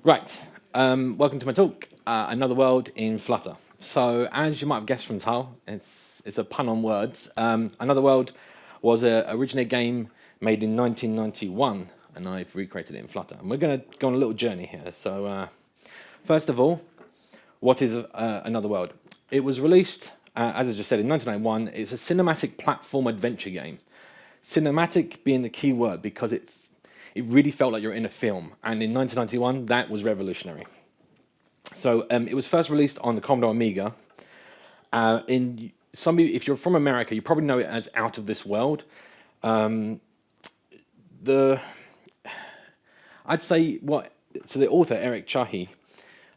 Right, welcome to my talk, Another World in Flutter. So, as you might have guessed from the title, it's a pun on words. Another World was originally a game made in 1991, and I've recreated it in Flutter. And we're going to go on a little journey here. So, first of all, what is Another World? It was released, as I just said, in 1991. It's a cinematic platform adventure game. Cinematic being the key word because it really felt like you're in a film. And in 1991, that was revolutionary. So it was first released on the Commodore Amiga. If you're from America, you probably know it as Out of This World. I'd say the author Eric Chahi,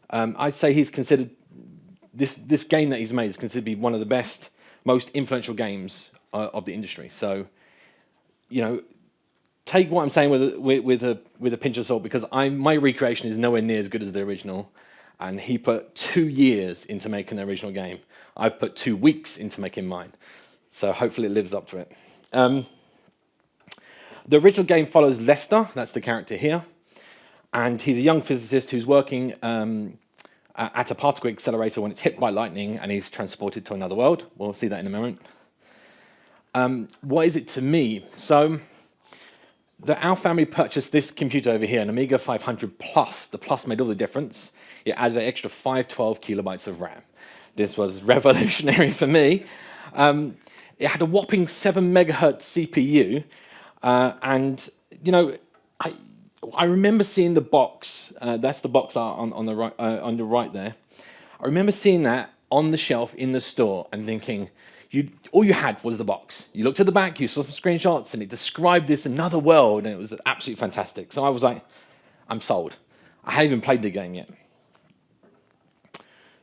I'd say he's considered this game that he's made is considered to be one of the best, most influential games of the industry. So, take what I'm saying with a pinch of salt, because my recreation is nowhere near as good as the original, and he put 2 years into making the original game. I've put 2 weeks into making mine, so hopefully it lives up to it. The original game follows Lester, that's the character here, and he's a young physicist who's working at a particle accelerator when it's hit by lightning, and he's transported to another world. We'll see that in a moment. What is it to me? So, our family purchased this computer over here, an Amiga 500 Plus. The Plus made all the difference. It added an extra 512 kilobytes of RAM. This was revolutionary for me. It had a whopping 7 megahertz CPU, and I remember seeing the box. That's the box art on the right there. I remember seeing that on the shelf in the store and thinking, all you had was the box. You looked at the back, you saw some screenshots, and it described this another world, and it was absolutely fantastic. So I was like, I'm sold. I hadn't even played the game yet.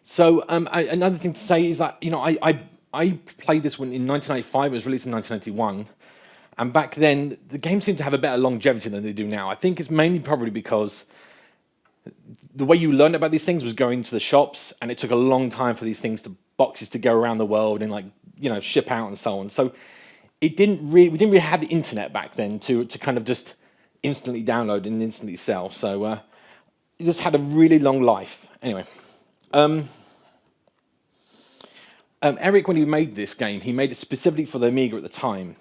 So another thing to say is that I played this one in 1995. It was released in 1991, and back then the game seemed to have a better longevity than they do now. I think it's mainly probably because the way you learned about these things was going to the shops, and it took a long time for these boxes to go around the world and ship out and so on. So we didn't really have the internet back then to kind of just instantly download and instantly sell. So this had a really long life. Anyway, Eric, when he made this game, he made it specifically for the Amiga at the time,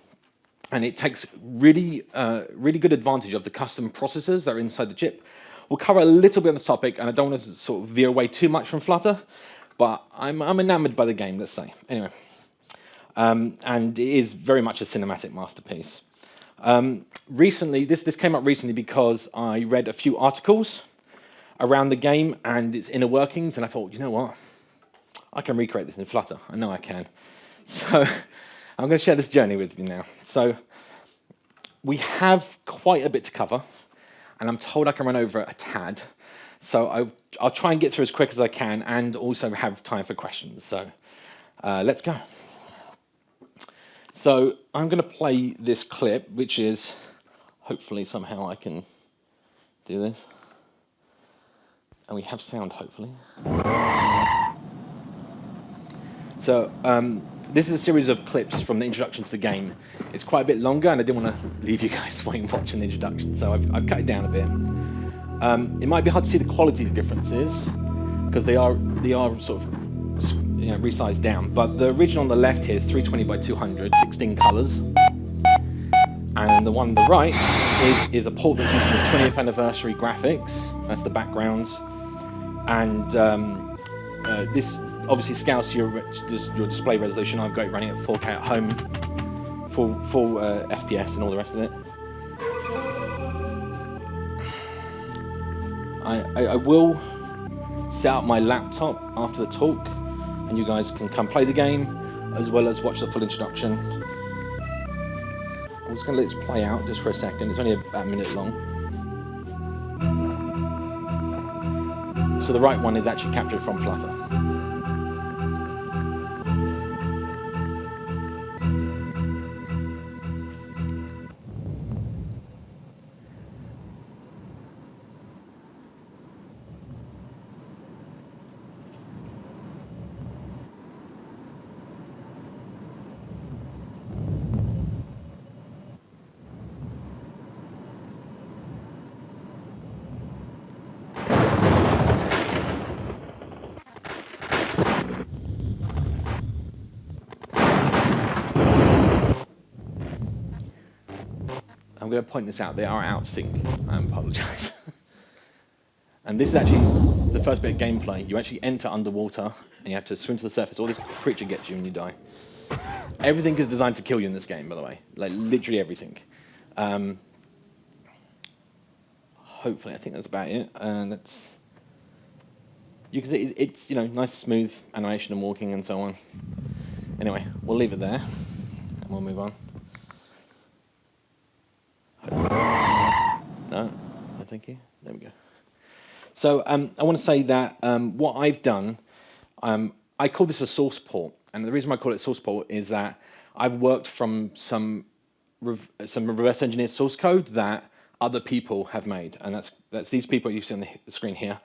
and it takes really good advantage of the custom processors that are inside the chip. We'll cover a little bit on this topic, and I don't want to sort of veer away too much from Flutter, but I'm enamored by the game, let's say. Anyway, and it is very much a cinematic masterpiece. Recently, this came up recently because I read a few articles around the game and its inner workings, and I thought, you know what? I can recreate this in Flutter. I know I can. So I'm going to share this journey with you now. So we have quite a bit to cover, and I'm told I can run over a tad. So I'll try and get through as quick as I can and also have time for questions. So let's go. So I'm going to play this clip, which is, hopefully somehow I can do this. And we have sound, hopefully. So this is a series of clips from the introduction to the game. It's quite a bit longer, and I didn't want to leave you guys waiting watching the introduction, so I've cut it down a bit. It might be hard to see the quality differences because they are sort of resized down. But the original on the left here is 320 by 200, 16 colors, and the one on the right is a port that's using the 20th anniversary graphics. That's the backgrounds, and this obviously scales to your display resolution. I've got it running at 4K at home, full FPS and all the rest of it. I will set up my laptop after the talk, and you guys can come play the game as well as watch the full introduction. I'm just going to let this play out just for a second. It's only about a minute long. So the right one is actually captured from Flutter. going to point this out. They are out of sync. I apologise. And this is actually the first bit of gameplay. You actually enter underwater, and you have to swim to the surface. All this creature gets you, and you die. Everything is designed to kill you in this game, by the way. Like, literally everything. Hopefully, I think that's about it. And that's... You can see it's, you know, nice, smooth animation and walking and so on. Anyway, we'll leave it there, and we'll move on. No, thank you. There we go. So I want to say that what I've done, I call this a source port, and the reason I call it source port is that I've worked from some reverse engineered source code that other people have made, and that's these people you see on the screen here.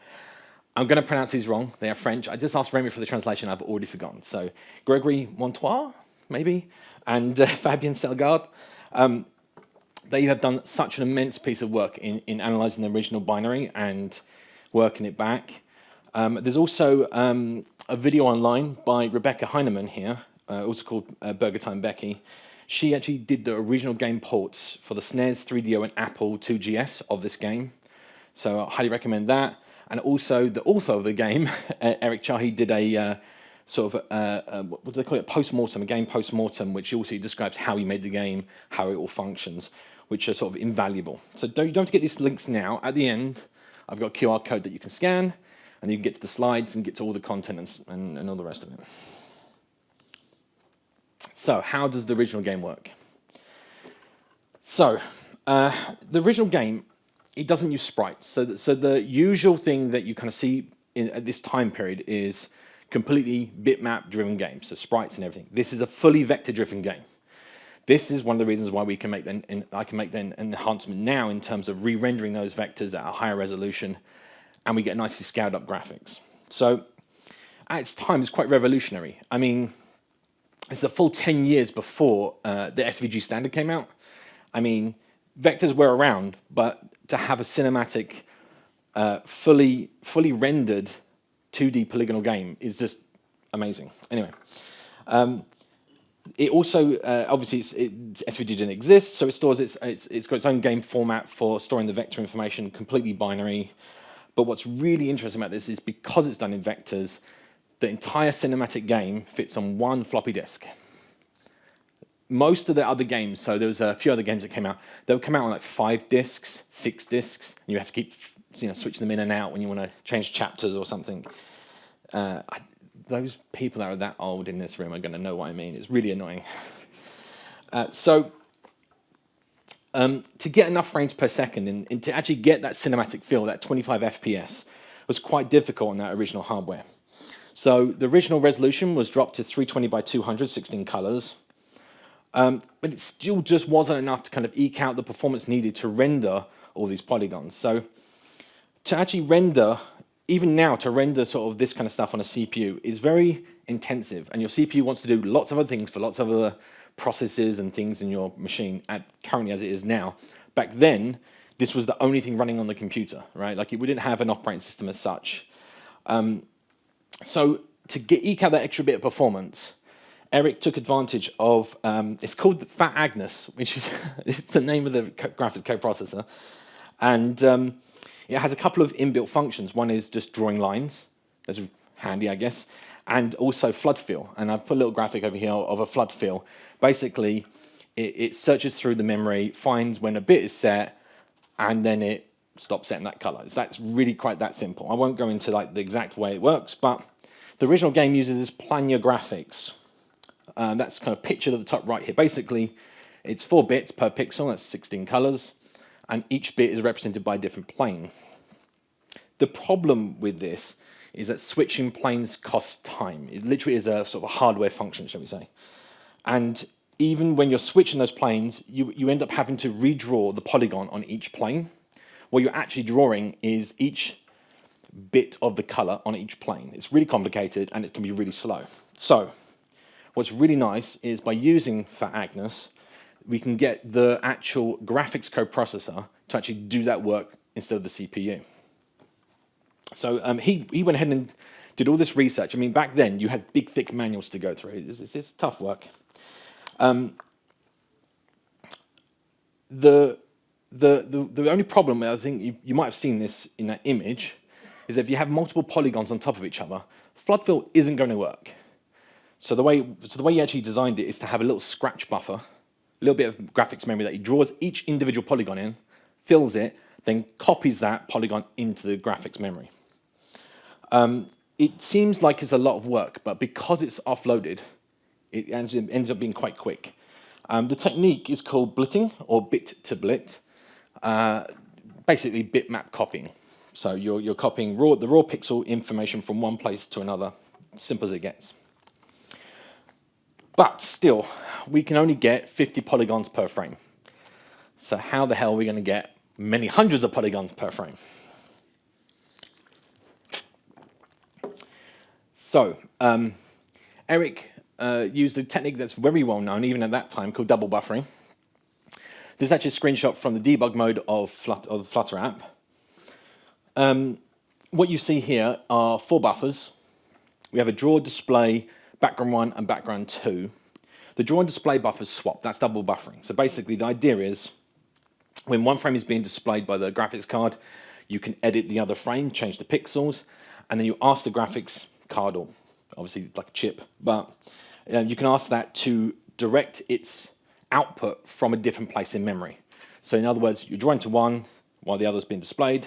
I'm going to pronounce these wrong. They are French. I just asked Remy for the translation. I've already forgotten. So Gregory Montois, maybe, and Fabien Selgard. They have done such an immense piece of work in analyzing the original binary and working it back. There's also a video online by Rebecca Heinemann here, also called Burger Time Becky. She actually did the original game ports for the SNES, 3DO, and Apple 2GS of this game. So I highly recommend that. And also, the author of the game, Eric Chahi, did a sort of, what do they call it, post-mortem, a game post-mortem, which also describes how he made the game, how it all functions, which are sort of invaluable. So don't have to get these links now. At the end, I've got a QR code that you can scan, and you can get to the slides and get to all the content and all the rest of it. So how does the original game work? So the original game, it doesn't use sprites. So the usual thing that you kind of see at this time period is completely bitmap-driven games, so sprites and everything. This is a fully vector-driven game. This is one of the reasons why we can make I can make an enhancement now in terms of re-rendering those vectors at a higher resolution, and we get nicely scaled-up graphics. So at its time, it's quite revolutionary. I mean, it's a full 10 years before the SVG standard came out. I mean, vectors were around, but to have a cinematic, fully rendered 2D polygonal game is just amazing. Anyway, it also obviously SVG didn't exist, so it stores it's got its own game format for storing the vector information, completely binary. But what's really interesting about this is because it's done in vectors, the entire cinematic game fits on one floppy disk. Most of the other games, so there was a few other games that came out, they would come out on like 5 disks, 6 disks, and you have to keep switching them in and out when you want to change chapters or something. Those people that are that old in this room are going to know what I mean. It's really annoying. To get enough frames per second and to actually get that cinematic feel, that 25 FPS, was quite difficult on that original hardware. So the original resolution was dropped to 320 by 200, 16 colors. But it still just wasn't enough to kind of eke out the performance needed to render all these polygons. So to actually render, even now, to render sort of this kind of stuff on a CPU is very intensive. And your CPU wants to do lots of other things for lots of other processes and things in your machine, currently as it is now. Back then, this was the only thing running on the computer, right? Like, we didn't have an operating system as such. So to eke out that extra bit of performance, Eric took advantage of, it's called Fat Agnes, which is it's the name of the graphics coprocessor. And it has a couple of inbuilt functions. One is just drawing lines. That's handy, I guess. And also flood fill. And I've put a little graphic over here of a flood fill. Basically, it searches through the memory, finds when a bit is set, and then it stops setting that color. That's really quite that simple. I won't go into like the exact way it works, but the original game uses this planar graphics. That's kind of pictured at the top right here. Basically, it's 4 bits per pixel, that's 16 colors, and each bit is represented by a different plane. The problem with this is that switching planes costs time. It literally is a sort of a hardware function, shall we say. And even when you're switching those planes, you end up having to redraw the polygon on each plane. What you're actually drawing is each bit of the color on each plane. It's really complicated, and it can be really slow. So what's really nice is by using Fat Agnes, we can get the actual graphics coprocessor to actually do that work instead of the CPU. So he went ahead and did all this research. I mean, back then, you had big, thick manuals to go through. It's tough work. The The only problem, I think you might have seen this in that image, is that if you have multiple polygons on top of each other, flood fill isn't going to work. So the way you actually designed it is to have a little scratch buffer, a little bit of graphics memory that he draws each individual polygon in, fills it, then copies that polygon into the graphics memory. It seems like it's a lot of work, but because it's offloaded, it ends up being quite quick. The technique is called blitting, or bit to blit, basically bitmap copying. So you're copying the raw pixel information from one place to another, simple as it gets. But still, we can only get 50 polygons per frame. So how the hell are we going to get many hundreds of polygons per frame? So Eric used a technique that's very well known, even at that time, called double buffering. This is actually a screenshot from the debug mode of the Flutter app. What you see here are 4 buffers. We have a draw, display, background 1, and background 2. The draw and display buffers swap. That's double buffering. So basically, the idea is when one frame is being displayed by the graphics card, you can edit the other frame, change the pixels, and then you ask the graphics card, or obviously like a chip, but you can ask that to direct its output from a different place in memory. So in other words, you're drawing to one while the other's being displayed,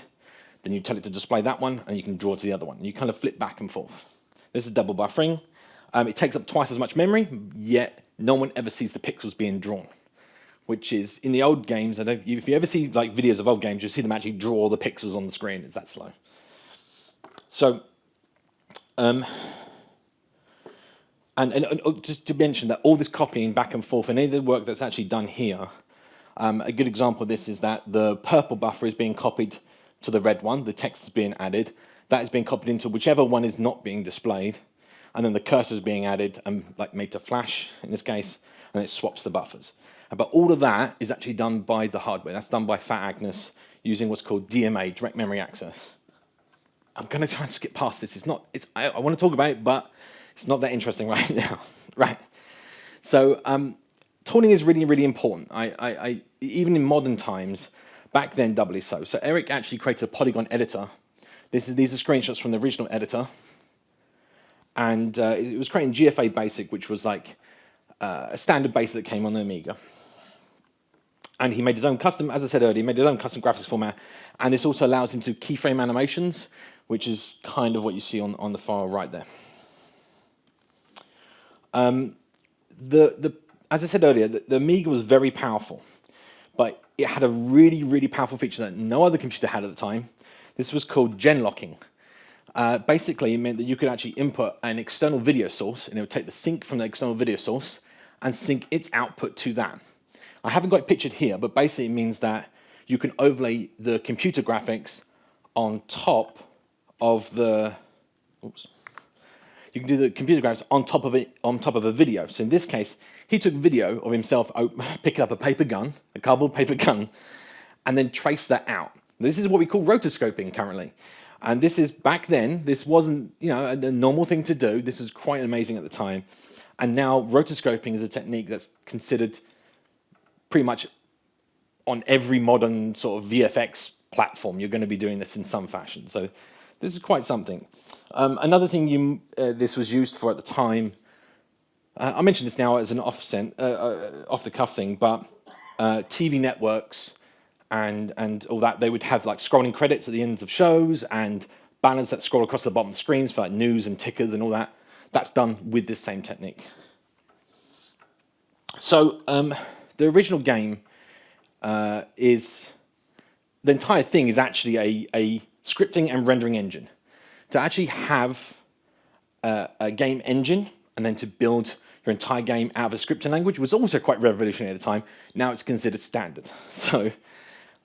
then you tell it to display that one, and you can draw to the other one. You kind of flip back and forth. This is double buffering. It takes up twice as much memory, yet no one ever sees the pixels being drawn, which is, in the old games, if you ever see like videos of old games, you'll see them actually draw the pixels on the screen. It's that slow. So, and just to mention that all this copying back and forth, and any of the work that's actually done here, a good example of this is that the purple buffer is being copied to the red one, the text is being added, that is being copied into whichever one is not being displayed, and then the cursor is being added and like made to flash in this case, and it swaps the buffers. But all of that is actually done by the hardware. That's done by Fat Agnes using what's called DMA, direct memory access. I'm going to try and skip past this. I want to talk about it, but it's not that interesting right now. Right. So tooling is really, really important. Even in modern times, back then doubly so. So Eric actually created a polygon editor. These are screenshots from the original editor. And it was creating GFA Basic, which was like a standard basic that came on the Amiga. And he made his own custom, as I said earlier, he made his own custom graphics format. And this also allows him to keyframe animations, which is kind of what you see on the far right there. As I said earlier, the Amiga was very powerful, but it had a really, really powerful feature that no other computer had at the time. This was called gen locking. Basically, it meant that you could actually input an external video source, and it would take the sync from the external video source and sync its output to that. I haven't got it pictured here, but basically it means that you can overlay the computer graphics on top of the, you can do the computer graphics on top of a video. So in this case, he took video of himself picking up a paper gun, a cardboard paper gun, and then traced that out. This is what we call rotoscoping currently. And this is, back then, this wasn't a normal thing to do. This was quite amazing at the time. And now rotoscoping is a technique that's considered pretty much on every modern sort of VFX platform. You're going to be doing this in some fashion. So this is quite something. Another thing this was used for at the time, I mentioned this now as an off-the-cuff thing, but TV networks and all that, they would have like scrolling credits at the ends of shows and banners that scroll across the bottom of the screens for like news and tickers and all that. That's done with this same technique. So the original game is, the entire thing is actually a scripting and rendering engine. To actually have a game engine and then to build your entire game out of a scripting language was also quite revolutionary at the time. Now it's considered standard. So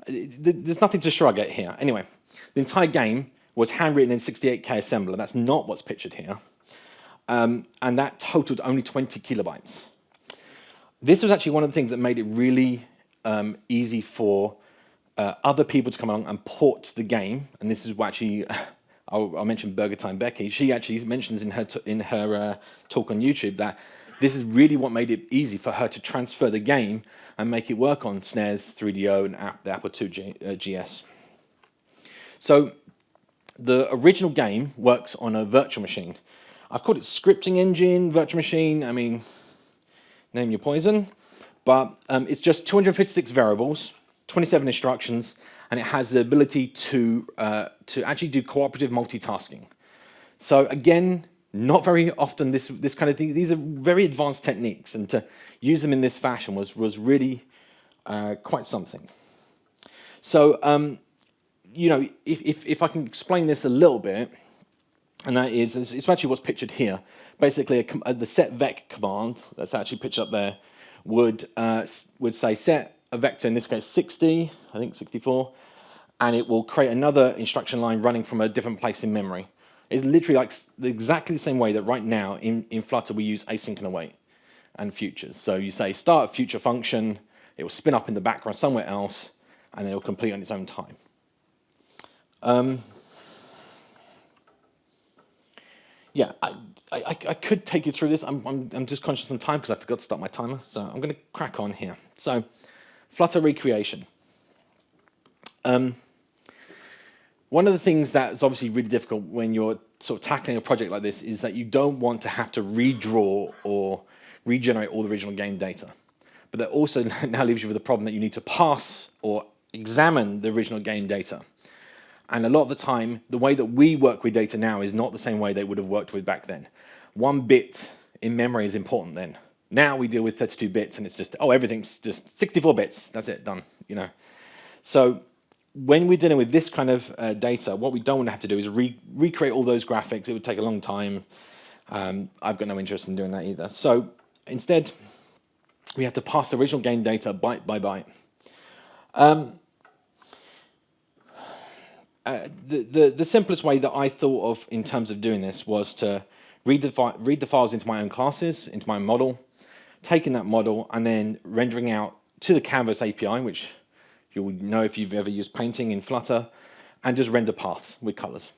there's nothing to shrug at here. Anyway, the entire game was handwritten in 68K assembler. That's not what's pictured here. And that totaled only 20 kilobytes. This was actually one of the things that made it really easy for other people to come along and port the game. And this is what actually, I'll mention Burger Time Becky. She actually mentions in her talk on YouTube that this is really what made it easy for her to transfer the game and make it work on SNES, 3DO, and the Apple II GS. So the original game works on a virtual machine. I've called it scripting engine, virtual machine, I mean, name your poison. But it's just 256 variables, 27 instructions, and it has the ability to actually do cooperative multitasking. So again, not very often this kind of thing. These are very advanced techniques, and to use them in this fashion was really quite something. So you know, if I can explain this a little bit, and that is, it's actually what's pictured here. Basically, the setVec command that's actually pictured up there would say set a vector, in this case 60, I think 64, and it will create another instruction line running from a different place in memory. It's literally like exactly the same way that right now in Flutter we use async and await and futures. So you say start a future function, it will spin up in the background somewhere else, and then it will complete on its own time. Yeah, I could take you through this. I'm just conscious of time because I forgot to start my timer, so I'm going to crack on here. So, Flutter recreation. One of the things that's obviously really difficult when you're sort of tackling a project like this is that you don't want to have to redraw or regenerate all the original game data. But that also now leaves you with the problem that you need to parse or examine the original game data. And a lot of the time, the way that we work with data now is not the same way they would have worked with back then. 1 bit in memory is important then. Now we deal with 32 bits and it's just, oh, everything's just 64 bits. That's it, done, you know. So when we're dealing with this kind of data, what we don't want to have to do is recreate all those graphics. It would take a long time. I've got no interest in doing that either. So instead, we have to pass the original game data byte by byte. The simplest way that I thought of in terms of doing this was to read the files into my own classes, into my model, taking that model and then rendering out to the Canvas API, which you'll know if you've ever used painting in Flutter, and just render paths with colors.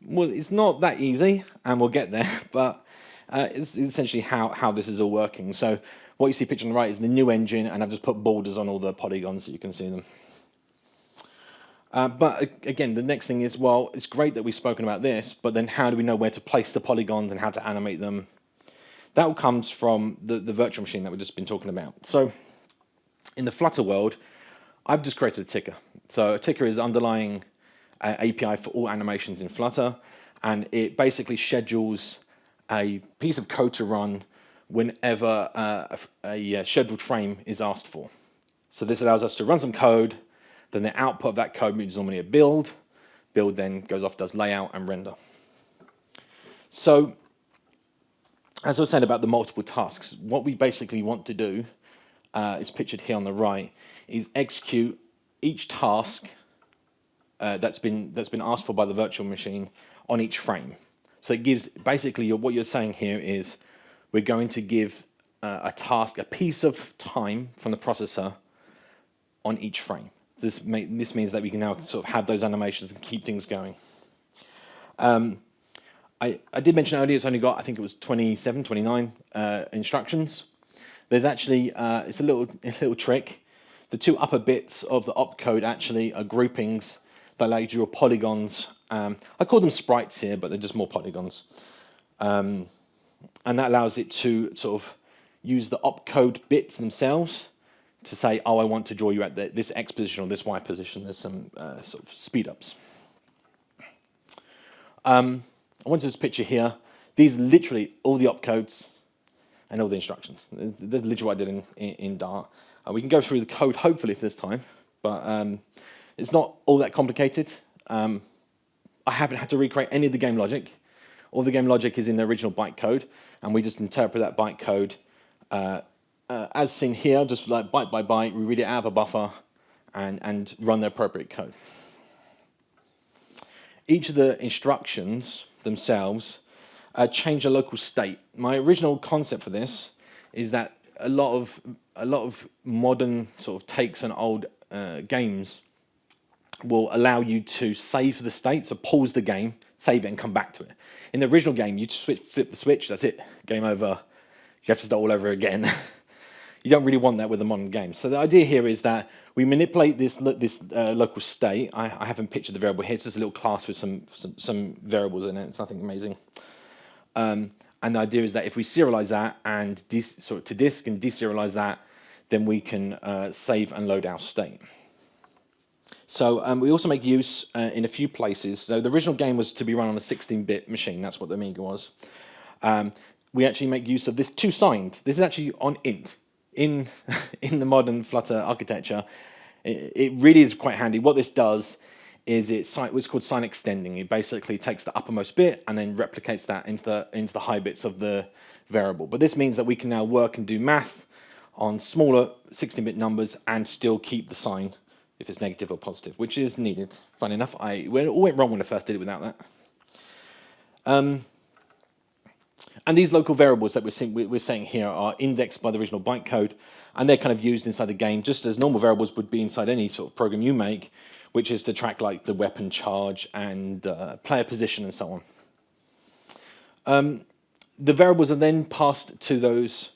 Well, it's not that easy, and we'll get there, but it's essentially how this is all working. So what you see pictured on the right is the new engine, and I've just put borders on all the polygons so you can see them. But again, the next thing is, well, it's great that we've spoken about this, but then how do we know where to place the polygons and how to animate them? That all comes from the virtual machine that we've just been talking about. So in the Flutter world, I've just created a ticker. So a ticker is underlying API for all animations in Flutter, and it basically schedules a piece of code to run whenever a scheduled frame is asked for. So this allows us to run some code. Then the output of that code is normally a build. Build then goes off, does layout and render. So, as I was saying about the multiple tasks, what we basically want to do, is pictured here on the right, is execute each task that's been asked for by the virtual machine on each frame. So it gives, basically what you're saying here is we're going to give a task, a piece of time from the processor on each frame. This means that we can now sort of have those animations and keep things going. I did mention earlier it's only got, I think it was 27, 29 instructions. There's actually, it's a little trick. The 2 upper bits of the opcode actually are groupings that allow you to draw polygons. I call them sprites here, but they're just more polygons. And that allows it to sort of use the opcode bits themselves to say, oh, I want to draw you at this X position or this Y position. There's some sort of speed ups. I wanted this picture here. These are literally all the opcodes and all the instructions. That's literally what I did in Dart. We can go through the code hopefully for this time, but it's not all that complicated. I haven't had to recreate any of the game logic. All the game logic is in the original bytecode, and we just interpret that bytecode as seen here, just like byte by byte, we read it out of a buffer and run the appropriate code. Each of the instructions themselves change a local state. My original concept for this is that a lot of modern sort of takes on old games will allow you to save the state, so pause the game, save it, and come back to it. In the original game, you just flip the switch, that's it, game over. You have to start all over again. you don't really want that with a modern game. So the idea here is that we manipulate this local state. I haven't pictured the variable here. It's just a little class with some variables in it. It's nothing amazing. And the idea is that if we serialize that and to disk and deserialize that, then we can save and load our state. So we also make use in a few places. So the original game was to be run on a 16-bit machine. That's what the Amiga was. We actually make use of this two-signed. This is actually on int. In the modern Flutter architecture, it really is quite handy. What this does is what's called sign extending. It basically takes the uppermost bit and then replicates that into the high bits of the variable. But this means that we can now work and do math on smaller 16-bit numbers and still keep the sign if it's negative or positive, which is needed. Funny enough, it all went wrong when I first did it without that. And these local variables that we're saying here are indexed by the original bytecode, and they're kind of used inside the game just as normal variables would be inside any sort of program you make, which is to track like the weapon charge and player position and so on. The variables are then passed to those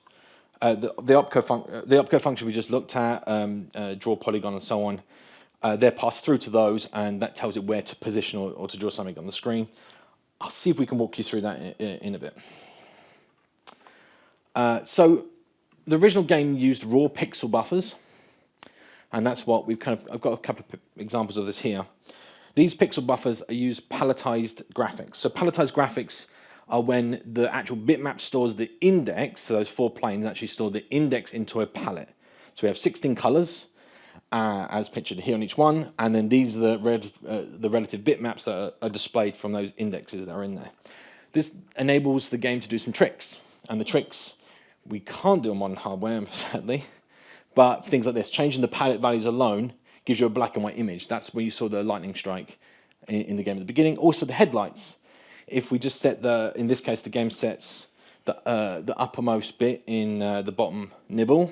the opcode function we just looked at, draw polygon and so on. They're passed through to those, and that tells it where to position or to draw something on the screen. I'll see if we can walk you through that in a bit. So the original game used raw pixel buffers, and that's what I've got a couple of examples of this here. These pixel buffers use palletized graphics. So palletized graphics are when the actual bitmap stores the index, so those 4 planes actually store the index into a palette. So we have 16 colors, as pictured here on each one, and then these are the relative bitmaps that are displayed from those indexes that are in there. This enables the game to do some tricks, and the tricks we can't do on modern hardware, sadly, but things like this, changing the palette values alone gives you a black and white image. That's where you saw the lightning strike in the game at the beginning. Also the headlights. If we just set in this case, the game sets the uppermost bit in the bottom nibble,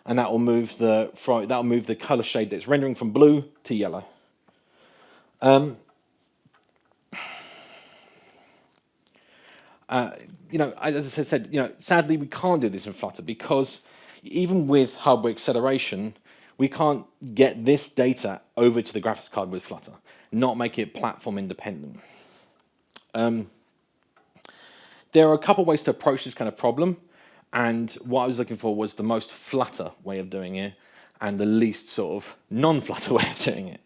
and that will move the color shade that's rendering from blue to yellow. As I said, sadly we can't do this in Flutter because even with hardware acceleration, we can't get this data over to the graphics card with Flutter, not make it platform independent. There are a couple of ways to approach this kind of problem, and what I was looking for was the most Flutter way of doing it and the least sort of non-Flutter way of doing it.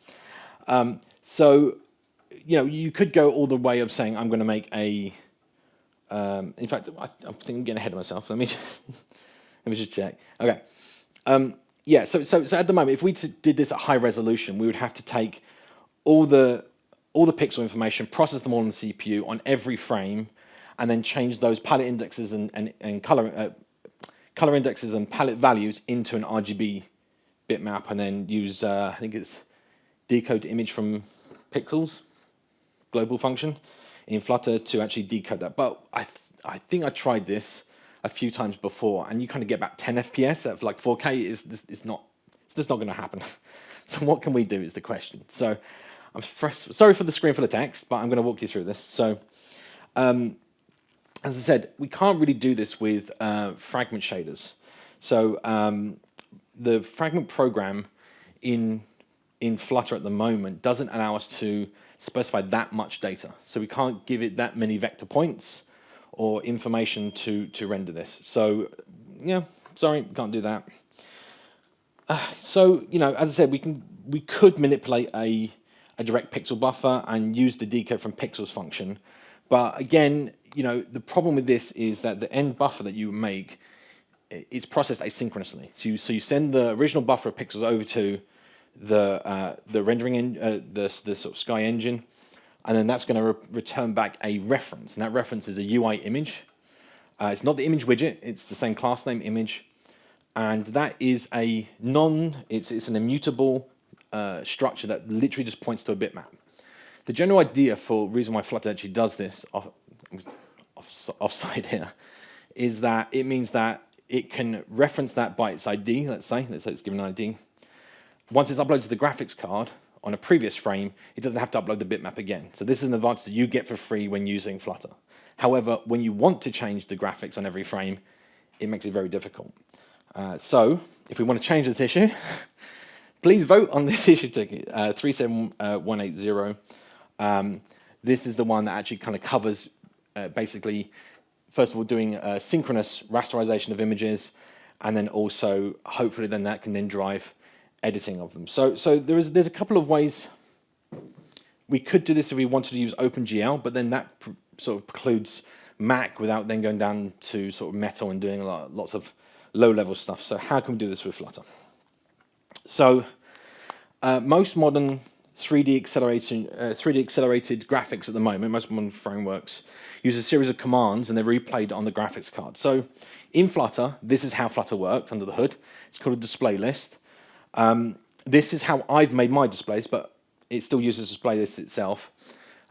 You could go all the way of saying, I'm going to make a... in fact, I think I'm getting ahead of myself. Let me just check. Okay. So at the moment, if we did this at high resolution, we would have to take all the pixel information, process them all on the CPU on every frame, and then change those palette indexes and color indexes and palette values into an RGB bitmap, and then use I think it's decode image from pixels global function in Flutter to actually decode that. But I think I tried this a few times before, and you kind of get about 10 FPS at like 4K. It's just not going to happen. So what can we do is the question. So I'm sorry for the screen full of text, but I'm going to walk you through this. So as I said, we can't really do this with fragment shaders. So the fragment program in Flutter at the moment doesn't allow us to specify that much data. So we can't give it that many vector points or information to render this. So yeah, sorry, can't do that. As I said, we could manipulate a direct pixel buffer and use the decode from pixels function. But again, the problem with this is that the end buffer that you make, it's processed asynchronously. So you send the original buffer of pixels over to the rendering the sort of Sky engine, and then that's going to return back a reference, and that reference is a UI image. It's not the image widget; it's the same class name image, and that is it's an immutable structure that literally just points to a bitmap. The general idea for the reason why Flutter actually does this offside here is that it means that it can reference that by its ID. Let's say it's given an ID. Once it's uploaded to the graphics card on a previous frame, it doesn't have to upload the bitmap again. So this is an advantage that you get for free when using Flutter. However, when you want to change the graphics on every frame, it makes it very difficult. So if we want to change this issue, please vote on this issue ticket, 37180. This is the one that actually kind of covers basically, first of all, doing synchronous rasterization of images, and then also, hopefully, then that can then drive editing of them. So there's a couple of ways we could do this if we wanted to use OpenGL, but then that sort of precludes Mac without then going down to sort of Metal and doing lots of low-level stuff. So how can we do this with Flutter? So most modern 3D accelerated graphics at the moment, most modern frameworks, use a series of commands and they're replayed on the graphics card. So in Flutter, this is how Flutter works under the hood. It's called a display list. This is how I've made my displays, but it still uses display list itself.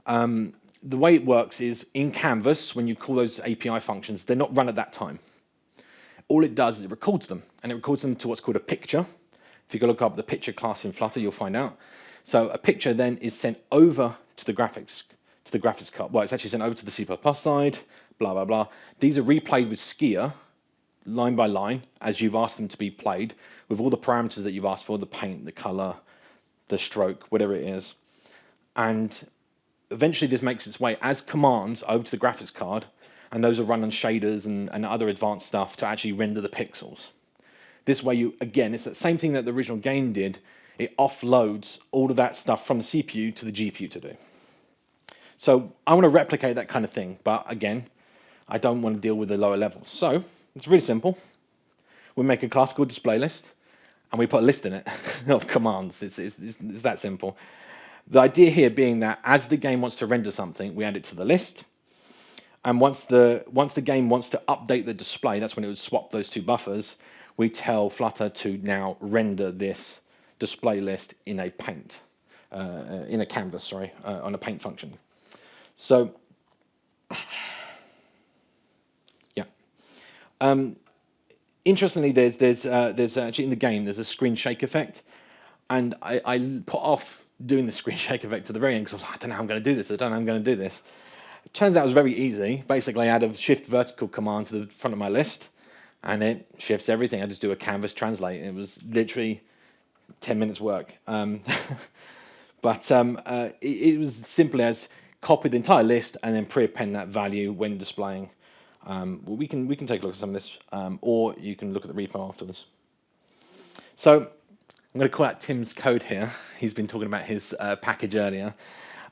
The way it works is in Canvas, when you call those API functions, they're not run at that time. All it does is it records them, and it records them to what's called a picture. If you go look up the picture class in Flutter, you'll find out. So a picture then is sent over to the graphics card. Well, it's actually sent over to the C++ side, blah, blah, blah. These are replayed with Skier, line by line, as you've asked them to be played, with all the parameters that you've asked for, the paint, the color, the stroke, whatever it is. And eventually this makes its way as commands over to the graphics card, and those are run on shaders and other advanced stuff to actually render the pixels. This way, again, it's that same thing that the original game did. It offloads all of that stuff from the CPU to the GPU to do. So I want to replicate that kind of thing, but again, I don't want to deal with the lower levels. So it's really simple. We make a class called display list, and we put a list in it of commands. It's that simple. The idea here being that as the game wants to render something, we add it to the list. And once the game wants to update the display, that's when it would swap those two buffers. We tell Flutter to now render this display list in a paint, in a canvas, sorry, on a paint function. So, yeah. Interestingly, there's actually in the game there's a screen shake effect, and I put off doing the screen shake effect to the very end because I was like, I don't know how I'm going to do this. I don't know how I'm going to do this. It turns out it was very easy. Basically, I add a shift vertical command to the front of my list, and it shifts everything. I just do a canvas translate. It was literally 10 minutes work. But it was simply as copy the entire list and then pre-append that value when displaying. We can take a look at some of this, or you can look at the repo afterwards. So I'm going to call out Tim's code here. He's been talking about his package earlier.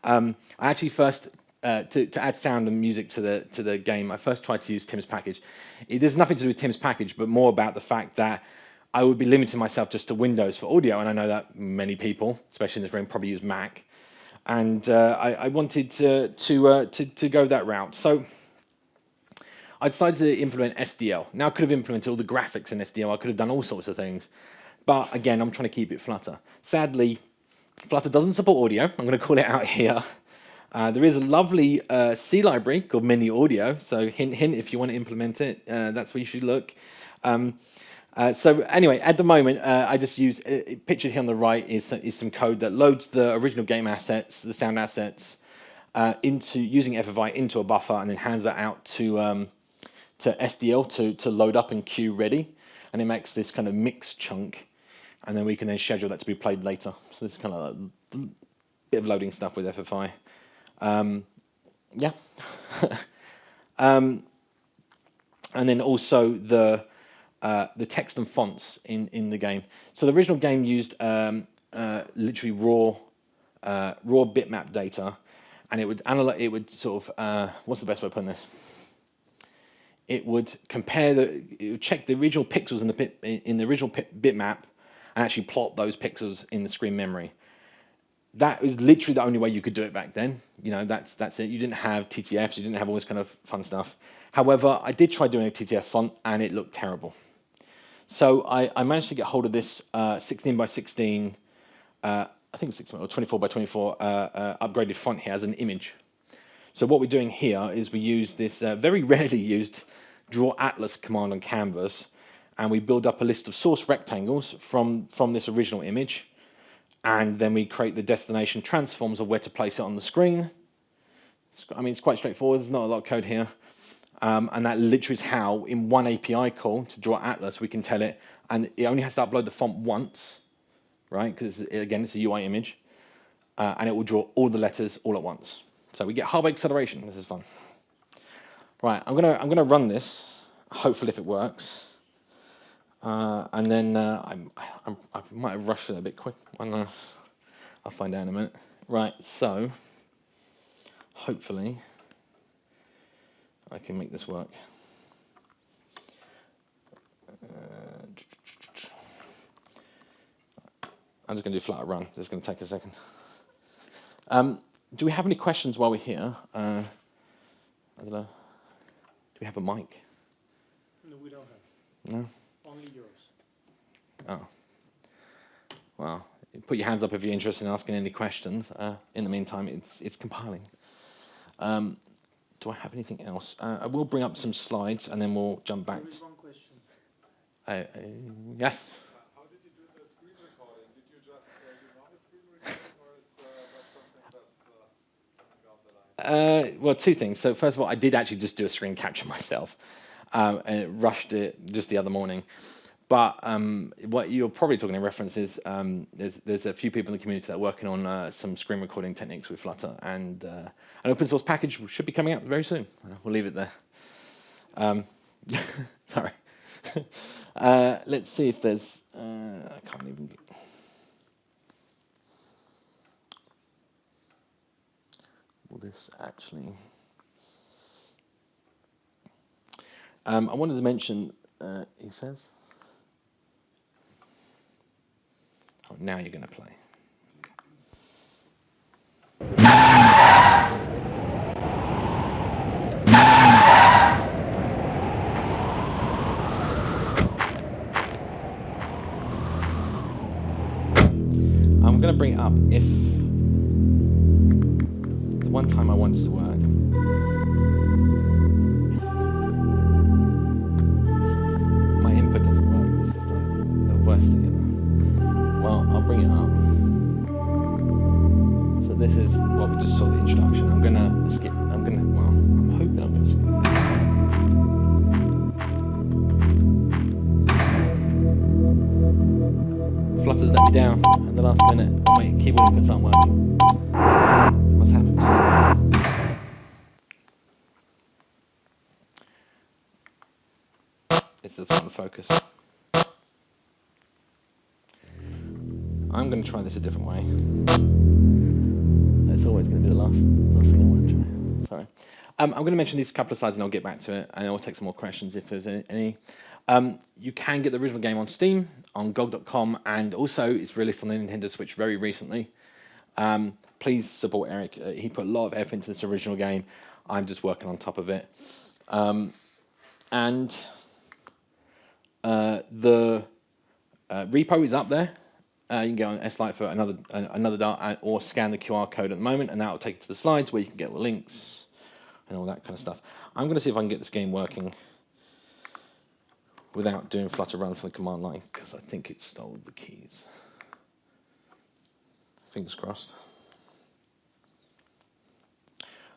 I actually first to add sound and music to the game, I first tried to use Tim's package. There's nothing to do with Tim's package, but more about the fact that I would be limiting myself just to Windows for audio, and I know that many people, especially in this room, probably use Mac. And I wanted to go that route. So I decided to implement SDL. Now I could have implemented all the graphics in SDL. I could have done all sorts of things. But again, I'm trying to keep it Flutter. Sadly, Flutter doesn't support audio. I'm going to call it out here. There is a lovely C library called Mini Audio. So hint, hint, if you want to implement it, that's where you should look. So anyway, at the moment, I just use, pictured here on the right is some code that loads the original game assets, the sound assets, into using FFI into a buffer and then hands that out to SDL to load up and queue ready. And it makes this kind of mix chunk. And then we can then schedule that to be played later. So this is kind of a bit of loading stuff with FFI. Yeah. And then also the text and fonts in the game. So the original game used literally raw bitmap data, and it would analyze. It would sort of what's the best way of putting this? It would compare it would check the original pixels in the original bitmap, and actually plot those pixels in the screen memory. That was literally the only way you could do it back then. You know, that's it. You didn't have TTFs, you didn't have all this kind of fun stuff. However, I did try doing a TTF font, and it looked terrible. So I managed to get hold of this 16 by 16, I think it's 16 or 24 by 24 upgraded font here as an image. So what we're doing here is we use this very rarely used draw atlas command on Canvas, and we build up a list of source rectangles from this original image, and then we create the destination transforms of where to place it on the screen. I mean, it's quite straightforward. There's not a lot of code here. And that literally is how, in one API call to draw Atlas, we can tell it, and it only has to upload the font once, right? Because again, it's a UI image, and it will draw all the letters all at once. So we get hardware acceleration. This is fun. Right, I'm gonna run this. Hopefully, if it works, and then I might have rushed it a bit quick. I'll find out in a minute. Right, so hopefully I can make this work. I'm just going to do Flutter run. This is going to take a second. Do we have any questions while we're here? I don't know. Do we have a mic? No, we don't have. No? Only yours. Oh. Well, put your hands up if you're interested in asking any questions. In the meantime, it's compiling. Do I have anything else? I will bring up some slides and then we'll jump back. There is one question. Yes? How did you do the screen recording? Did you just do normal screen recording, or is that something that's coming down the line? Well, two things. So first of all, I did actually just do a screen capture myself, and it rushed it just the other morning. But what you're probably talking in reference is there's a few people in the community that are working on some screen recording techniques with Flutter, and an open source package should be coming out very soon. We'll leave it there. Sorry. Let's see if there's. I can't even. Will this actually? I wanted to mention. He says. Oh, now you're going to play. I'm going to bring it up if the one time I wanted to work. My input doesn't work. This is the worst thing ever. Well, I'll bring it up. So this is what we just saw, the introduction. I'm going to skip. I'm hoping I'm going to skip. Flutter's let me down at the last minute. My keyboard inputs aren't working. What's happened? This doesn't want to focus. I'm going to try this a different way. It's always going to be the last thing I want to try. Sorry. I'm going to mention these couple of slides and I'll get back to it, and I'll take some more questions if there's any. You can get the original game on Steam, on GOG.com, and also it's released on the Nintendo Switch very recently. Please support Eric. He put a lot of effort into this original game. I'm just working on top of it. And the repo is up there. You can get on S-Lite for another dart, or scan the QR code at the moment, and that will take you to the slides where you can get the links and all that kind of stuff. I'm going to see if I can get this game working without doing Flutter run from the command line, because I think it stole the keys. Fingers crossed.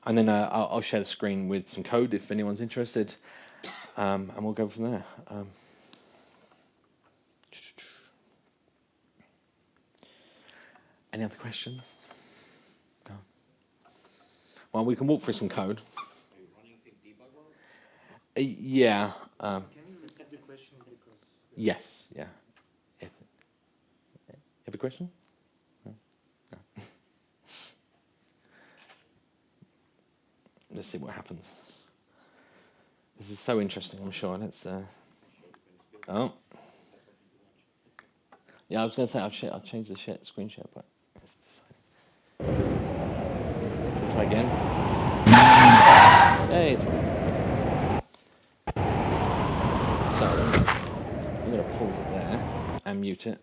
And then I'll share the screen with some code if anyone's interested, and we'll go from there. Any other questions? No. Well, we can walk through some code. Are you running debug mode? Yeah. Can you repeat the question because? Yes. Yeah. Have a question? No. No. Let's see what happens. This is so interesting. I'm sure. Let's. Oh. Yeah, I was going to say I'll change the screen share, but let's decide. Try again. Hey, it's working. So I'm going to pause it there and mute it.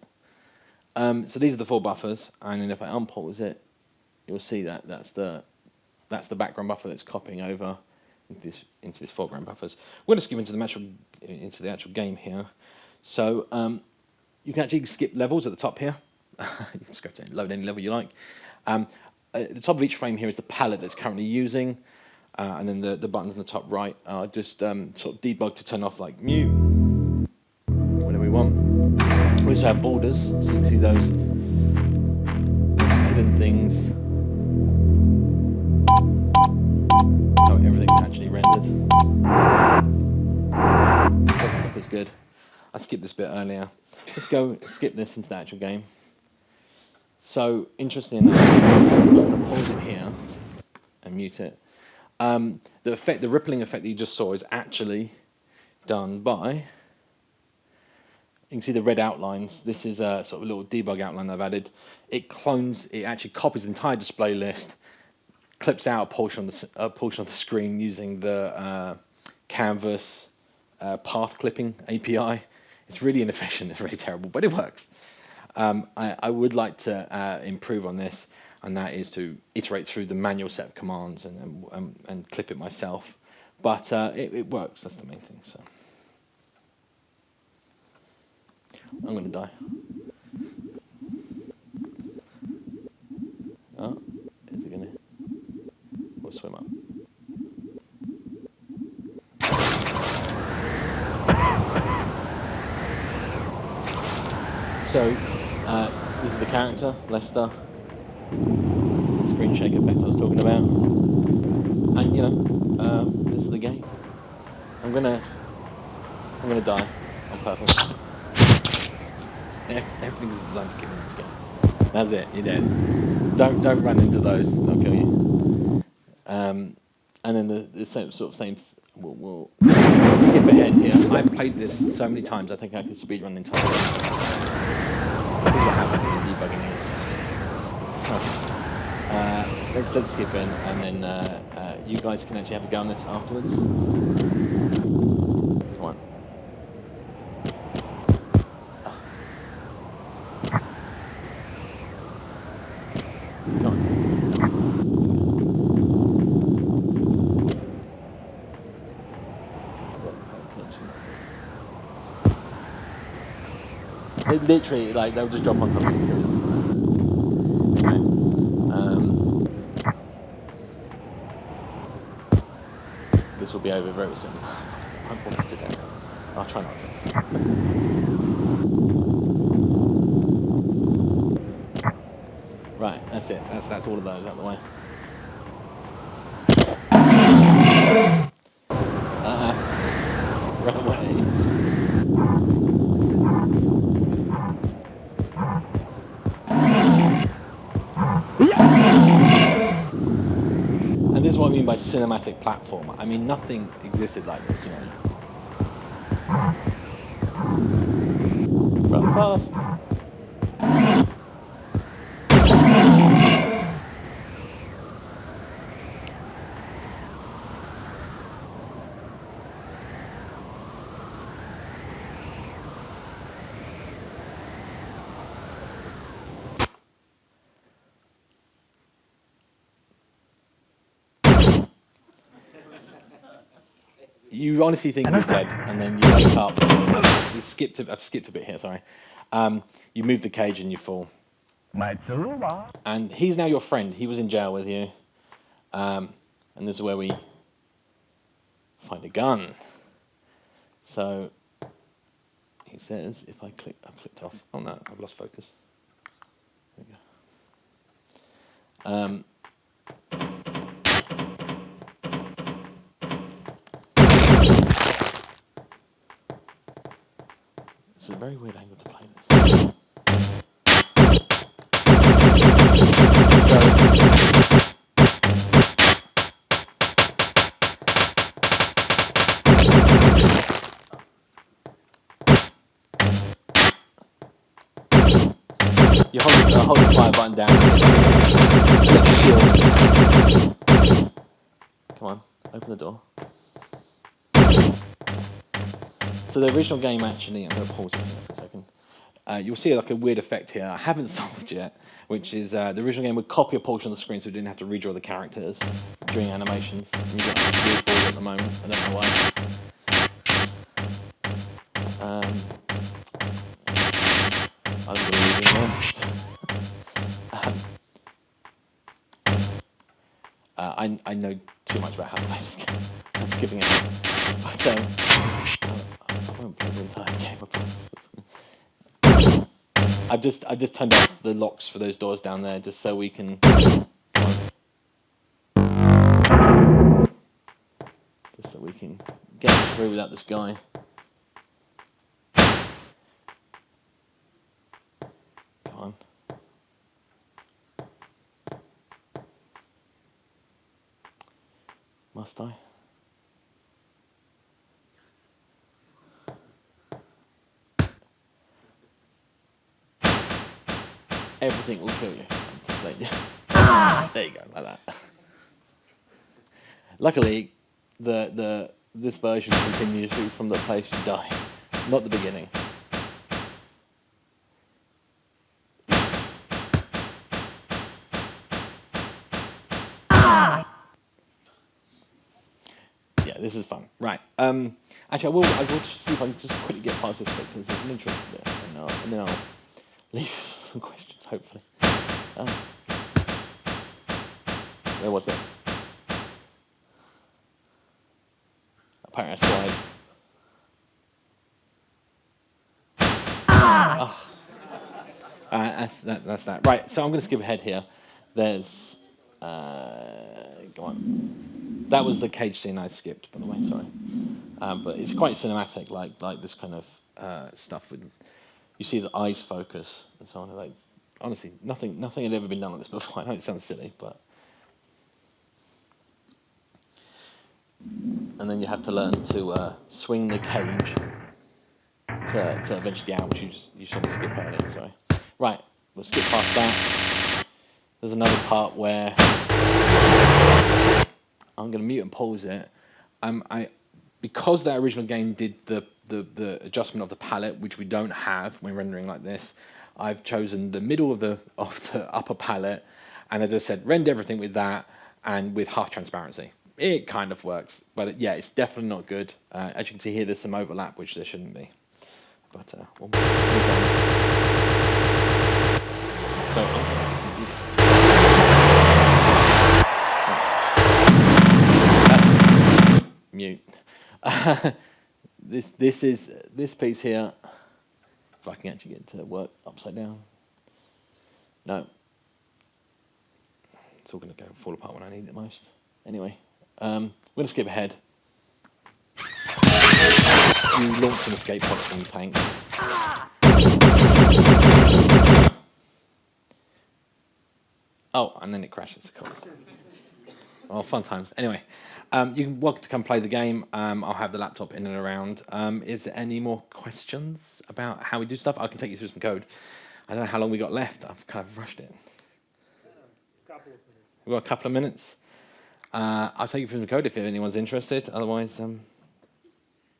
So these are the 4 buffers, and then if I unpause it, you'll see that that's the background buffer that's copying over into this foreground buffers. We're going to skip into the actual game here. So you can actually skip levels at the top here. You can load any level you like. At the top of each frame here is the palette that's currently using. and then the buttons in the top right are just sort of debug to turn off like mute, whatever we want. We also have borders, so you can see those hidden things. Oh, everything's actually rendered. Doesn't look as good. I skipped this bit earlier. Let's go skip this into the actual game. So, interestingly enough, I'm going to pause it here and mute it. The rippling effect that you just saw is actually done by, you can see the red outlines. This is a sort of a little debug outline I've added. It actually copies the entire display list, clips out a portion of the screen using the Canvas path clipping API. It's really inefficient, it's really terrible, but it works. I would like to improve on this, and that is to iterate through the manual set of commands and clip it myself. But it works, that's the main thing. So I'm going to die. Oh, is it going to? We'll swim up. So, this is the character, Lester. It's the screen shake effect I was talking about. And, you know, this is the game. I'm gonna die on purpose. Everything's designed to kill in this game. That's it, you're dead. Don't run into those, they'll kill you. And then the same sort of things. We'll skip ahead here. I've played this so many times, I think I could speedrun the entire game. This is what happens when you're debugging it. Let's skip in, and then you guys can actually have a go on this afterwards. Come on. Come on. It literally, like, they'll just drop on top of you and kill you. Okay. This will be over very soon. I won't want it today. I'll try not to. Right, that's it. That's all of those out of the way. Run away. And this is what I mean by cinematic platform. I mean, nothing existed like this, you know. Run fast. You honestly think you're dead, and then you wake up. I've skipped a bit here, sorry. You move the cage and you fall. And he's now your friend. He was in jail with you. And this is where we find a gun. So he says, if I've clicked off. Oh no, I've lost focus. There we go. It's a very weird angle to play this. You hold the fire button down. Come on, open the door. So the original game actually, I'm going to pause it here for a second. You'll see like a weird effect here I haven't solved yet, which is the original game would copy a portion of the screen so we didn't have to redraw the characters during animations. And you've got this weird board at the moment, I don't know why. I'm going to leave it there. I know too much about how to play this game. I'm skipping it. But I won't play the entire game, I promise. I've just turned off the locks for those doors down there just so we can get through without this guy. Come on. Must I? Everything will kill you. Just like, there you go, like that. Luckily, this version continues you from the place you died, not the beginning. Yeah, this is fun. Right. Actually, I will just see if I can just quickly get past this bit because there's an interesting bit, and then I'll leave some questions, hopefully. Where was it? Apparently, I slide. Oh. That's that. Right. So I'm going to skip ahead here. There's. Go on. That was the cage scene I skipped, by the way. Sorry. But it's quite cinematic, like this kind of stuff with. You see his eyes focus and so on. Like, honestly, nothing had ever been done like this before. I know it sounds silly, but. And then you have to learn to swing the cage to eventually get out, which you saw me skip earlier. Sorry. Right, we'll skip past that. There's another part where I'm going to mute and pause it. Because that original game did the adjustment of the palette, which we don't have when rendering like this, I've chosen the middle of the upper palette, and I just said render everything with that and with half transparency. It kind of works, but yeah, it's definitely not good. As you can see here, there's some overlap, which there shouldn't be. But we'll move on. So that's mute. This piece here. If I can actually get it to work upside down. No. It's all going to go fall apart when I need it most. Anyway, we're going to skip ahead. You launch an escape pod from the tank. Oh, and then it crashes, of course. Oh, fun times. Anyway, you're welcome to come play the game. I'll have the laptop in and around. Is there any more questions about how we do stuff? I can take you through some code. I don't know how long we got left. I've kind of rushed it. Couple of minutes. We've got a couple of minutes. I'll take you through some code if anyone's interested. Otherwise,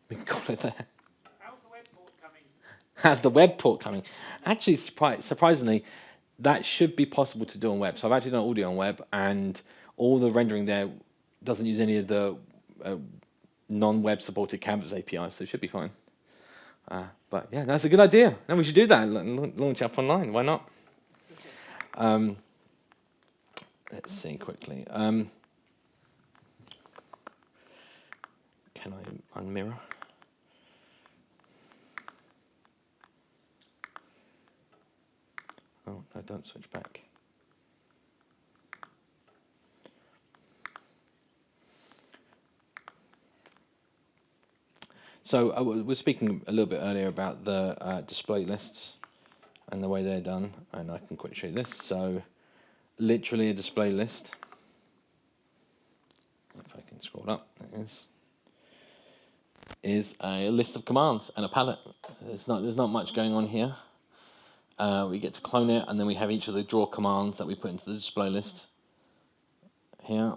we can call it there. How's the web port coming? How's the web port coming? Actually, surprisingly, that should be possible to do on web. So I've actually done audio on web, and all the rendering there doesn't use any of the non-web supported Canvas APIs, so it should be fine. But yeah, that's a good idea. Then we should do that and launch up online. Why not? Let's see quickly. Can I unmirror? Oh, no, don't switch back. So I was speaking a little bit earlier about the display lists and the way they're done, and I can quickly show you this. So literally a display list. If I can scroll up, there it is a list of commands and a palette. There's not much going on here. We get to clone it, and then we have each of the draw commands that we put into the display list here.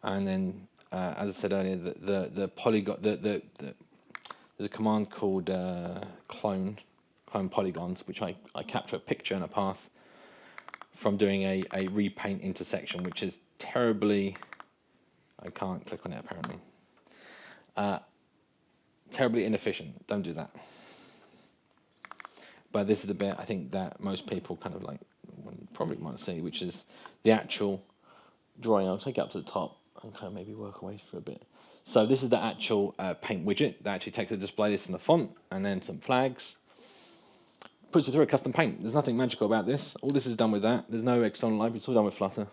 And then, as I said earlier, the polygon, there's a command called clone polygons, which I capture a picture and a path from doing a repaint intersection, which is terribly, I can't click on it apparently, terribly inefficient. Don't do that. But this is the bit I think that most people kind of like probably might see, which is the actual drawing. I'll take it up to the top and kind of maybe work away for a bit. So this is the actual paint widget that actually takes the display list and the font, and then some flags. Puts it through a custom paint. There's nothing magical about this. All this is done with that. There's no external library. It's all done with Flutter.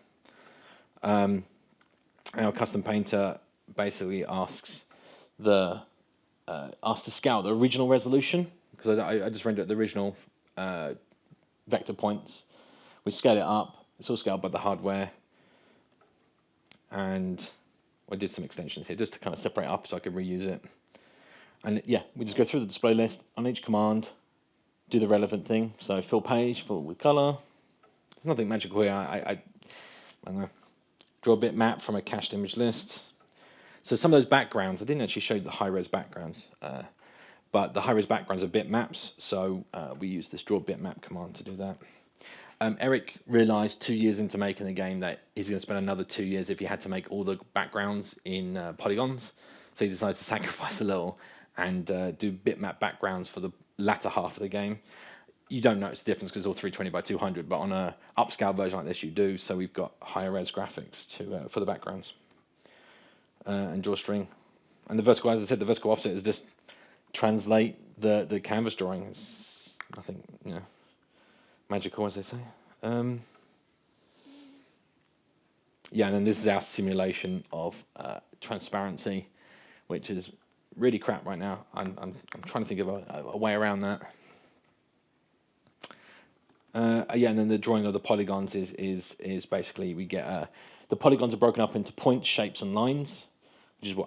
Our custom painter basically asks to scale the original resolution, because I just rendered the original vector points. We scale it up. It's all scaled by the hardware. And I did some extensions here just to kind of separate up so I could reuse it. And yeah, we just go through the display list on each command, do the relevant thing. So fill page, fill with color. There's nothing magical here. I don't know. Draw a bitmap from a cached image list. So some of those backgrounds, I didn't actually show you the high-res backgrounds, but the high-res backgrounds are bitmaps, so we use this draw bitmap command to do that. Eric realized 2 years into making the game that he's going to spend another 2 years if he had to make all the backgrounds in polygons. So he decided to sacrifice a little and do bitmap backgrounds for the latter half of the game. You don't notice the difference because it's all 320 by 200, but on a upscale version like this you do, so we've got higher res graphics for the backgrounds. And drawstring. And the vertical, as I said, the vertical offset is just translate the canvas drawing. It's nothing, magical, as they say. Yeah, and then this is our simulation of transparency, which is really crap right now. I'm trying to think of a way around that. Yeah, and then the drawing of the polygons is basically we get the polygons are broken up into points, shapes, and lines, which is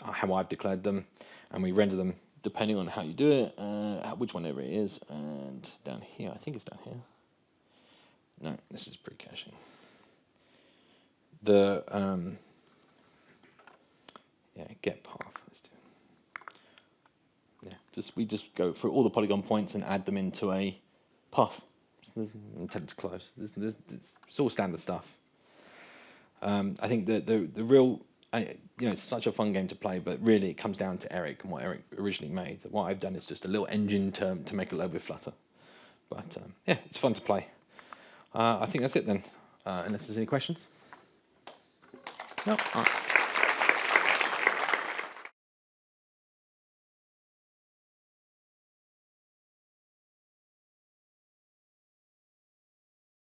how I've declared them, and we render them depending on how you do it, which one ever it is, and down here, I think it's down here. No, this is pre-caching. The get path. Let's do. Yeah, we just go through all the polygon points and add them into a path. So there's intent to close. It's all standard stuff. I think the real, it's such a fun game to play, but really it comes down to Eric and what Eric originally made. What I've done is just a little engine to make it load with Flutter. But yeah, it's fun to play. I think that's it then, unless there's any questions. No. All right.